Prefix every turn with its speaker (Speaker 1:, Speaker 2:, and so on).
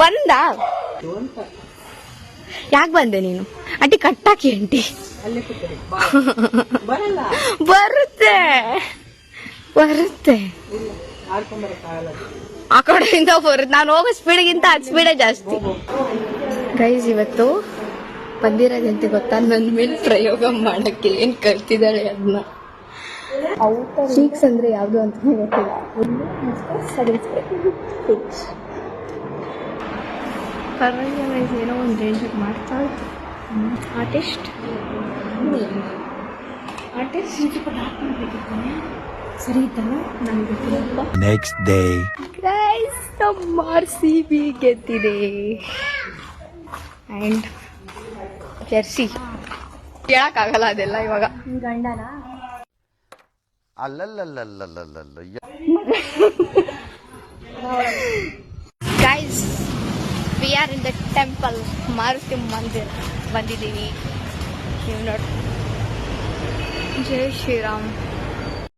Speaker 1: ಬಂದ ಯಾಕೆ ಬಂದೆ ನೀನು? ಅಟ್ಟಿ ಕಟ್ಟಾಕಿ ಅಂಟಿ. ಬರುತ್ತೆ ಬರುತ್ತೆ ಆ ಕಡೆಯಿಂದ ಬರುತ್ತೆ. ನಾನು ಹೋಗೋ ಸ್ಪೀಡ್ಗಿಂತ ಅದ್ ಸ್ಪೀಡೇ ಜಾಸ್ತಿ. ಗೈಸ್ ಇವತ್ತು ಬಂದಿರೋದಂತೆ ಗೊತ್ತಾ, ನನ್ನ ಮೇಲೆ ಪ್ರಯೋಗ ಮಾಡಕ್ಕೆ ಏನ್ ಕಲ್ತಿದ್ದಾಳೆ ಅದನ್ನ. ಚೀಕ್ಸ್ ಅಂದ್ರೆ ಯಾವ್ದು ಅಂತ ಗೊತ್ತಿಲ್ಲ. ಪರವಾಗಿಲ್ಲ, ಏನೋ ಒಂದು ರೇಂಜ್ ಮಾಡ್ತಾಳೆ. ಆರ್ಟಿಸ್ಟ್ ಸರಿ ಇತ್ತಲ್ಲ ನನಗೆ ಗೊತ್ತಿಲ್ಲ.
Speaker 2: ನೆಕ್ಸ್ಟ್ ಡೇ
Speaker 1: ಗೈಸ್ ನಮ್ಮ RCB ಗೆದ್ದಿದೆ ಆ್ಯಂಡ್ ಜೆರ್ಸಿ ಹೇಳಕ್ಕಾಗಲ್ಲ ಅದೆಲ್ಲ ಇವಾಗ. ಗಂಡನ guys we are in the temple Maruti Mandir ಬಂದಿದ್ದೀವಿ. ನೀವು ನೋಡಿ, ಜೈ ಶ್ರೀರಾಮ್.